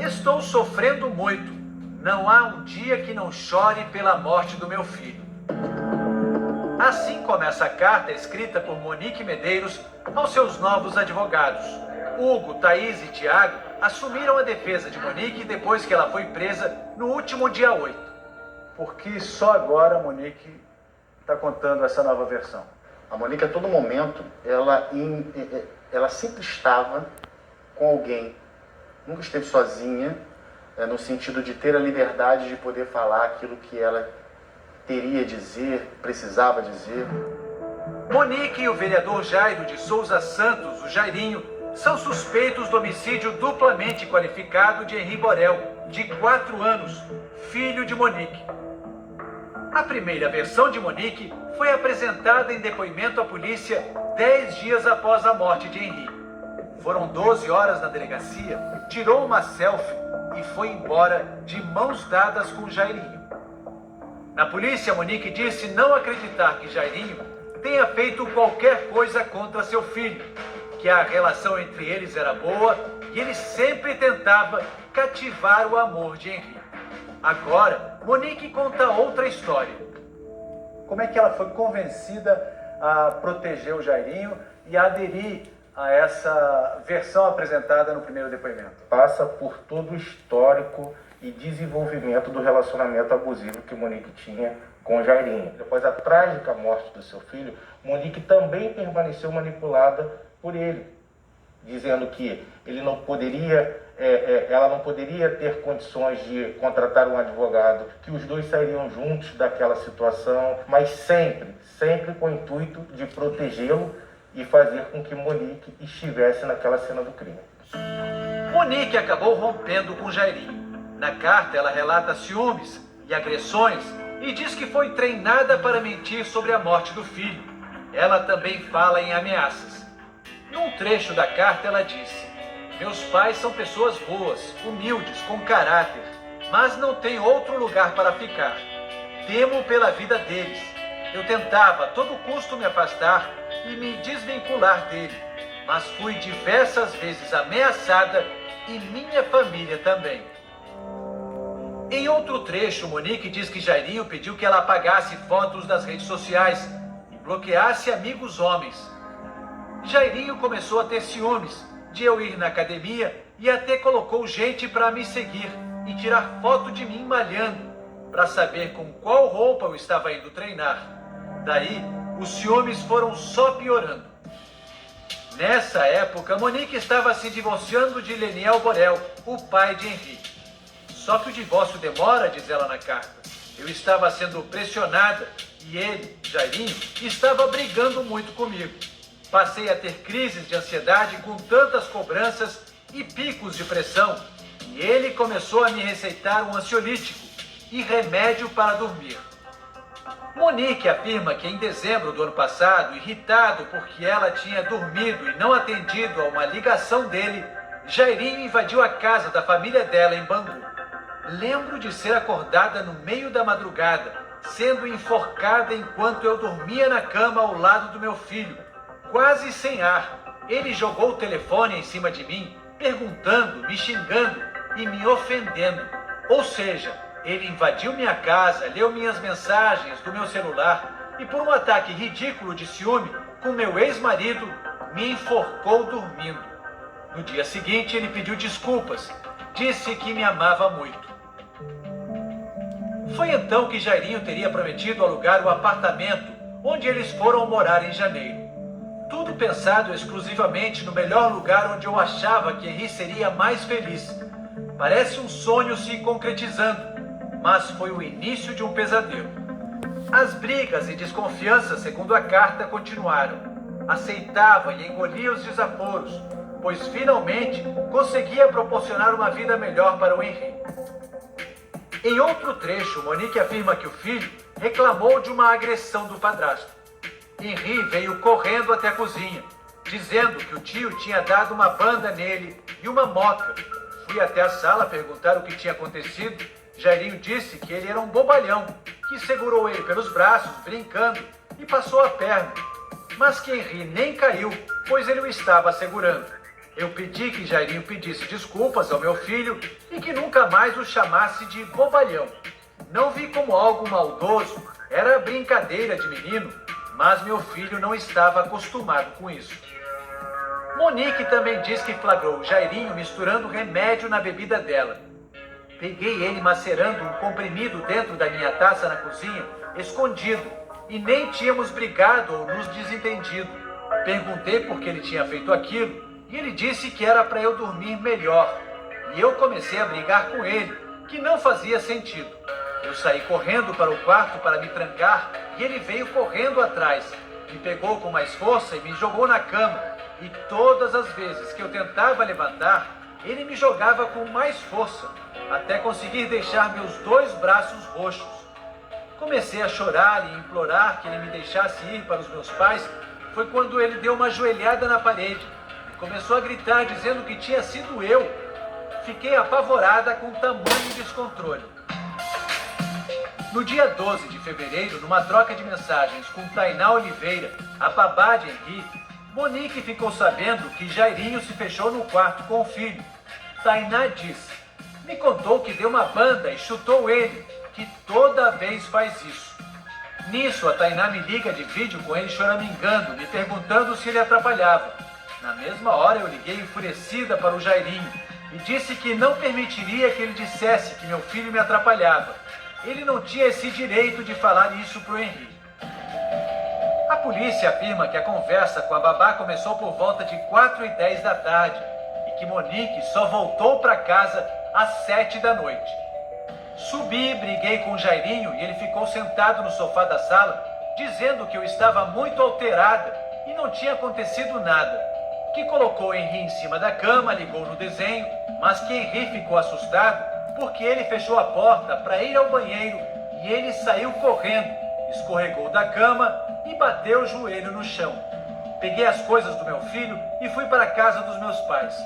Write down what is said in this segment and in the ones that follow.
Estou sofrendo muito. Não há um dia que não chore pela morte do meu filho. Assim começa a carta escrita por Monique Medeiros aos seus novos advogados. Hugo, Thaís e Tiago assumiram a defesa de Monique depois que ela foi presa no último dia 8. Porque só agora a Monique está contando essa nova versão. A Monique, a todo momento, ela sempre estava com alguém. Nunca esteve sozinha, no sentido de ter a liberdade de poder falar aquilo que ela teria a dizer, precisava dizer. Monique e o vereador Jairo de Souza Santos, o Jairinho, são suspeitos do homicídio duplamente qualificado de Henri Borel, de 4 anos, filho de Monique. A primeira versão de Monique foi apresentada em depoimento à polícia 10 dias após a morte de Henri. Foram 12 horas na delegacia, tirou uma selfie e foi embora de mãos dadas com Jairinho. Na polícia, Monique disse não acreditar que Jairinho tenha feito qualquer coisa contra seu filho, que a relação entre eles era boa e ele sempre tentava cativar o amor de Henri. Agora, Monique conta outra história. Como é que ela foi convencida a proteger o Jairinho e a aderir a essa versão apresentada no primeiro depoimento? Passa por todo o histórico e desenvolvimento do relacionamento abusivo que Monique tinha com Jairinho. Depois da trágica morte do seu filho, Monique também permaneceu manipulada por ele, dizendo que ele não poderia, ela não poderia ter condições de contratar um advogado, que os dois sairiam juntos daquela situação, mas sempre com o intuito de protegê-lo e fazer com que Monique estivesse naquela cena do crime. Monique acabou rompendo com Jairinho. Na carta, ela relata ciúmes e agressões e diz que foi treinada para mentir sobre a morte do filho. Ela também fala em ameaças. Num trecho da carta, ela disse: meus pais são pessoas boas, humildes, com caráter, mas não tem outro lugar para ficar. Temo pela vida deles. Eu tentava a todo custo me afastar e me desvincular dele, mas fui diversas vezes ameaçada e minha família também. Em outro trecho, Monique diz que Jairinho pediu que ela apagasse fotos das redes sociais e bloqueasse amigos homens. Jairinho começou a ter ciúmes de eu ir na academia e até colocou gente para me seguir e tirar foto de mim malhando, para saber com qual roupa eu estava indo treinar. Daí, os ciúmes foram só piorando. Nessa época, Monique estava se divorciando de Leniel Borel, o pai de Henri. Só que o divórcio demora, diz ela na carta. Eu estava sendo pressionada e ele, Jairinho, estava brigando muito comigo. Passei a ter crises de ansiedade com tantas cobranças e picos de pressão, e ele começou a me receitar um ansiolítico e remédio para dormir. Monique afirma que em dezembro do ano passado, irritado porque ela tinha dormido e não atendido a uma ligação dele, Jairinho invadiu a casa da família dela em Bangu. Lembro de ser acordada no meio da madrugada, sendo enforcada enquanto eu dormia na cama ao lado do meu filho. Quase sem ar, ele jogou o telefone em cima de mim, perguntando, me xingando e me ofendendo. Ou seja, ele invadiu minha casa, leu minhas mensagens do meu celular e, por um ataque ridículo de ciúme com meu ex-marido, me enforcou dormindo. No dia seguinte, ele pediu desculpas, disse que me amava muito. Foi então que Jairinho teria prometido alugar o apartamento onde eles foram morar em janeiro. Tudo pensado exclusivamente no melhor lugar onde eu achava que Henri seria mais feliz. Parece um sonho se concretizando, mas foi o início de um pesadelo. As brigas e desconfianças, segundo a carta, continuaram. Aceitava e engolia os desaforos, pois finalmente conseguia proporcionar uma vida melhor para o Henri. Em outro trecho, Monique afirma que o filho reclamou de uma agressão do padrasto. Henri veio correndo até a cozinha, dizendo que o tio tinha dado uma banda nele e uma moca. Fui até a sala perguntar o que tinha acontecido. Jairinho disse que ele era um bobalhão, que segurou ele pelos braços, brincando, e passou a perna, mas que Henri nem caiu, pois ele o estava segurando. Eu pedi que Jairinho pedisse desculpas ao meu filho e que nunca mais o chamasse de bobalhão. Não vi como algo maldoso, era brincadeira de menino, mas meu filho não estava acostumado com isso. Monique também diz que flagrou Jairinho misturando remédio na bebida dela. Peguei ele macerando um comprimido dentro da minha taça na cozinha, escondido, e nem tínhamos brigado ou nos desentendido. Perguntei por que ele tinha feito aquilo e ele disse que era para eu dormir melhor. E eu comecei a brigar com ele, que não fazia sentido. Eu saí correndo para o quarto para me trancar e ele veio correndo atrás. Me pegou com mais força e me jogou na cama. E todas as vezes que eu tentava levantar, ele me jogava com mais força, até conseguir deixar meus 2 braços roxos. Comecei a chorar e implorar que ele me deixasse ir para os meus pais. Foi quando ele deu uma joelhada na parede e começou a gritar dizendo que tinha sido eu. Fiquei apavorada com tamanho descontrole. No dia 12 de fevereiro, numa troca de mensagens com Tainá Oliveira, a babá de Henri, Monique ficou sabendo que Jairinho se fechou no quarto com o filho. Tainá disse: me contou que deu uma banda e chutou ele, que toda vez faz isso. Nisso, a Tainá me liga de vídeo com ele choramingando, me perguntando se ele atrapalhava. Na mesma hora, eu liguei enfurecida para o Jairinho e disse que não permitiria que ele dissesse que meu filho me atrapalhava. Ele não tinha esse direito de falar isso para o Henri. A polícia afirma que a conversa com a babá começou por volta de 4h10 da tarde e que Monique só voltou para casa às 7 da noite. Subi, briguei com o Jairinho e ele ficou sentado no sofá da sala, dizendo que eu estava muito alterada e não tinha acontecido nada. Que colocou Henri em cima da cama, ligou no desenho, mas que Henri ficou assustado porque ele fechou a porta para ir ao banheiro e ele saiu correndo, escorregou da cama e bateu o joelho no chão. Peguei as coisas do meu filho e fui para a casa dos meus pais.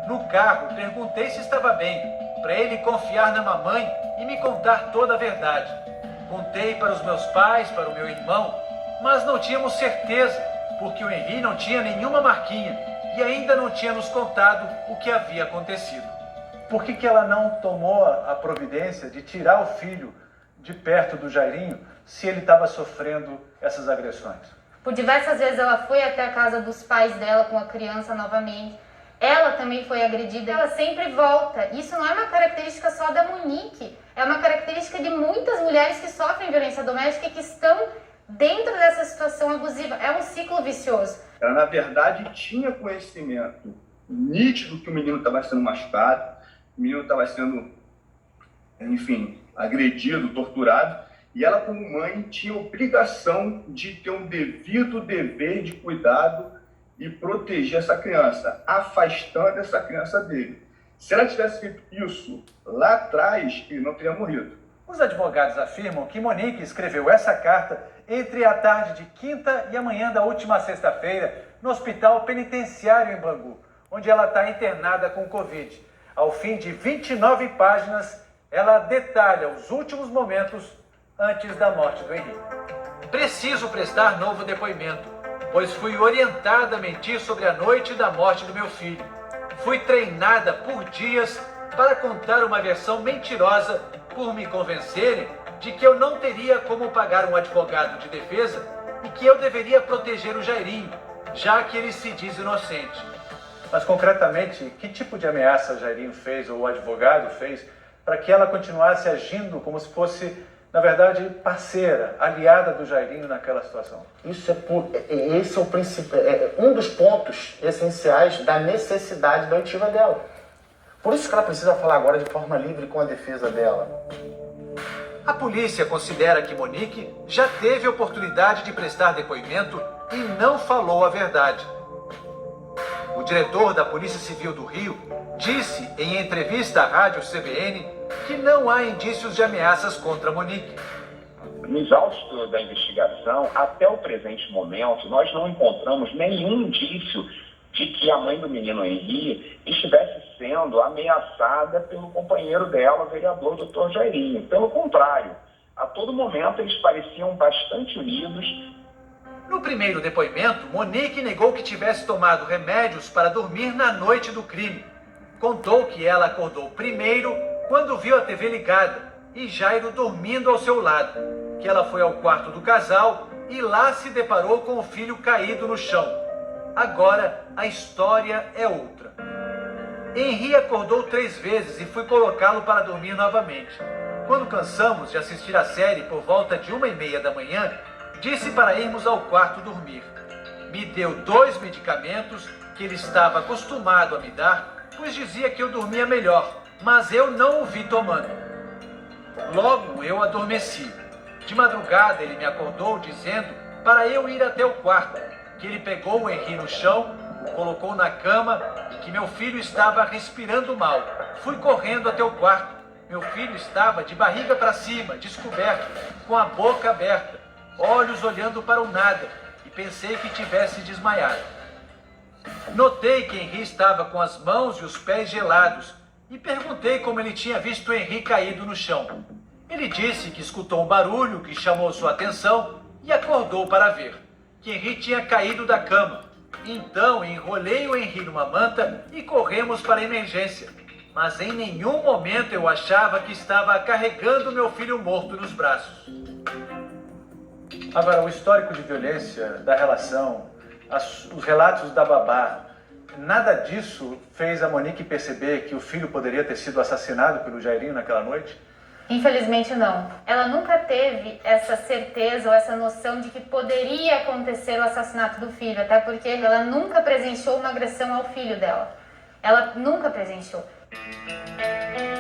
No carro, perguntei se estava bem, para ele confiar na mamãe e me contar toda a verdade. Contei para os meus pais, para o meu irmão, mas não tínhamos certeza, porque o Henri não tinha nenhuma marquinha e ainda não tinha nos contado o que havia acontecido. Por que ela não tomou a providência de tirar o filho de perto do Jairinho se ele estava sofrendo essas agressões? Por diversas vezes ela foi até a casa dos pais dela com a criança novamente. Ela também foi agredida. Ela sempre volta. Isso não é uma característica só da Monique. É uma característica de muitas mulheres que sofrem violência doméstica e que estão dentro dessa situação abusiva. É um ciclo vicioso. Ela, na verdade, tinha conhecimento nítido que o menino estava sendo machucado, o menino estava sendo, enfim, agredido, torturado, e ela, como mãe, tinha obrigação de ter um devido dever de cuidado e proteger essa criança, afastando essa criança dele. Se ela tivesse feito isso lá atrás, ele não teria morrido. Os advogados afirmam que Monique escreveu essa carta entre a tarde de quinta e a manhã da última sexta-feira no hospital penitenciário em Bangu, onde ela está internada com Covid. Ao fim de 29 páginas, ela detalha os últimos momentos antes da morte do Henri. Preciso prestar novo depoimento, pois fui orientada a mentir sobre a noite da morte do meu filho. Fui treinada por dias para contar uma versão mentirosa por me convencerem de que eu não teria como pagar um advogado de defesa e que eu deveria proteger o Jairinho, já que ele se diz inocente. Mas, concretamente, que tipo de ameaça o Jairinho fez, ou o advogado fez, para que ela continuasse agindo como se fosse, na verdade, parceira, aliada do Jairinho naquela situação? Esse é o principal, um dos pontos essenciais da necessidade da oitiva dela. Por isso que ela precisa falar agora de forma livre com a defesa dela. A polícia considera que Monique já teve oportunidade de prestar depoimento e não falou a verdade. O diretor da Polícia Civil do Rio disse em entrevista à rádio CBN que não há indícios de ameaças contra Monique. No exausto da investigação, até o presente momento, nós não encontramos nenhum indício de que a mãe do menino Henri estivesse sendo ameaçada pelo companheiro dela, o vereador Dr. Jairinho. Pelo contrário, a todo momento eles pareciam bastante unidos. No primeiro depoimento, Monique negou que tivesse tomado remédios para dormir na noite do crime. Contou que ela acordou primeiro quando viu a TV ligada e Jairo dormindo ao seu lado, que ela foi ao quarto do casal e lá se deparou com o filho caído no chão. Agora, a história é outra. Henri acordou 3 vezes e fui colocá-lo para dormir novamente. Quando cansamos de assistir a série por volta de 1h30 da manhã, disse para irmos ao quarto dormir. Me deu 2 medicamentos que ele estava acostumado a me dar, pois dizia que eu dormia melhor, mas eu não o vi tomando. Logo eu adormeci. De madrugada ele me acordou dizendo para eu ir até o quarto, que ele pegou o Henri no chão, o colocou na cama e que meu filho estava respirando mal. Fui correndo até o quarto. Meu filho estava de barriga para cima, descoberto, com a boca aberta, olhos olhando para o nada, e pensei que tivesse desmaiado. Notei que Henri estava com as mãos e os pés gelados e perguntei como ele tinha visto Henri caído no chão. Ele disse que escutou um barulho que chamou sua atenção e acordou para ver que Henri tinha caído da cama. Então enrolei o Henri numa manta e corremos para a emergência. Mas em nenhum momento eu achava que estava carregando meu filho morto nos braços. Agora, o histórico de violência da relação, os relatos da babá, nada disso fez a Monique perceber que o filho poderia ter sido assassinado pelo Jairinho naquela noite? Infelizmente não. Ela nunca teve essa certeza ou essa noção de que poderia acontecer o assassinato do filho, até porque ela nunca presenciou uma agressão ao filho dela. Ela nunca presenciou.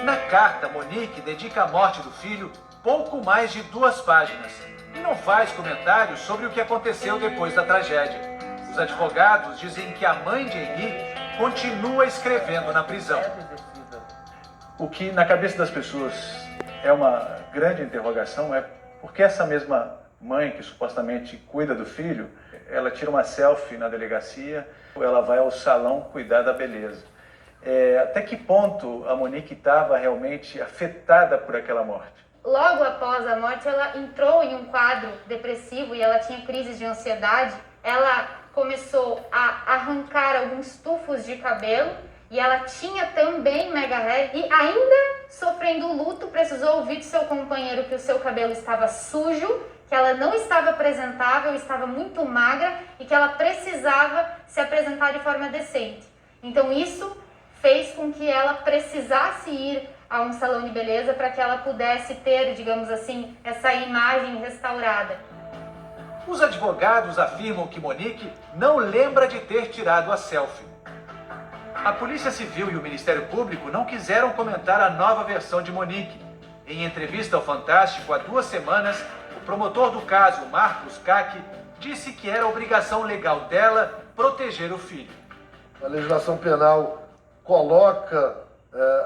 Na carta, Monique dedica a morte do filho pouco mais de 2 páginas e não faz comentários sobre o que aconteceu depois da tragédia. Os advogados dizem que a mãe de Henri continua escrevendo na prisão. O que na cabeça das pessoas é uma grande interrogação é por que essa mesma mãe que supostamente cuida do filho, ela tira uma selfie na delegacia, ela vai ao salão cuidar da beleza. Até que ponto a Monique estava realmente afetada por aquela morte? Logo após a morte, ela entrou em um quadro depressivo e ela tinha crises de ansiedade. Ela começou a arrancar alguns tufos de cabelo e ela tinha também mega hair e ainda sofrendo luto, precisou ouvir de seu companheiro que o seu cabelo estava sujo, que ela não estava apresentável, estava muito magra e que ela precisava se apresentar de forma decente. Então isso fez com que ela precisasse ir a um salão de beleza para que ela pudesse ter, digamos assim, essa imagem restaurada. Os advogados afirmam que Monique não lembra de ter tirado a selfie. A Polícia Civil e o Ministério Público não quiseram comentar a nova versão de Monique. Em entrevista ao Fantástico há 2 semanas, o promotor do caso, Marcos Caque, disse que era obrigação legal dela proteger o filho. A legislação penal coloca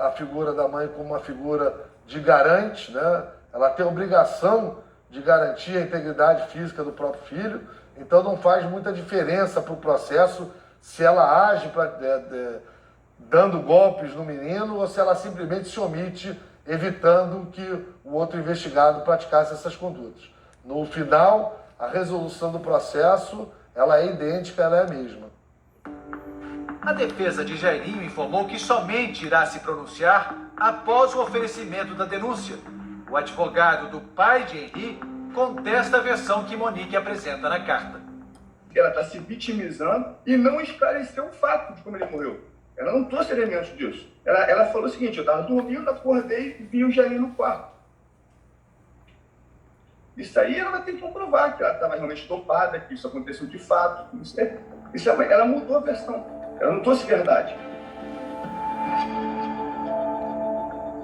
a figura da mãe como uma figura de garante, né? Ela tem a obrigação de garantir a integridade física do próprio filho, então não faz muita diferença para o processo se ela age dando golpes no menino ou se ela simplesmente se omite, evitando que o outro investigado praticasse essas condutas. No final, a resolução do processo ela é idêntica, ela é a mesma. A defesa de Jairinho informou que somente irá se pronunciar após o oferecimento da denúncia. O advogado do pai de Henri contesta a versão que Monique apresenta na carta. Ela está se vitimizando e não esclareceu o fato de como ele morreu. Ela não trouxe elementos disso. Ela falou o seguinte: eu estava dormindo, acordei e vi o Jairinho no quarto. Isso aí ela vai ter que comprovar que ela estava realmente dopada, que isso aconteceu de fato. Ela mudou a versão. Ela não trouxe verdade.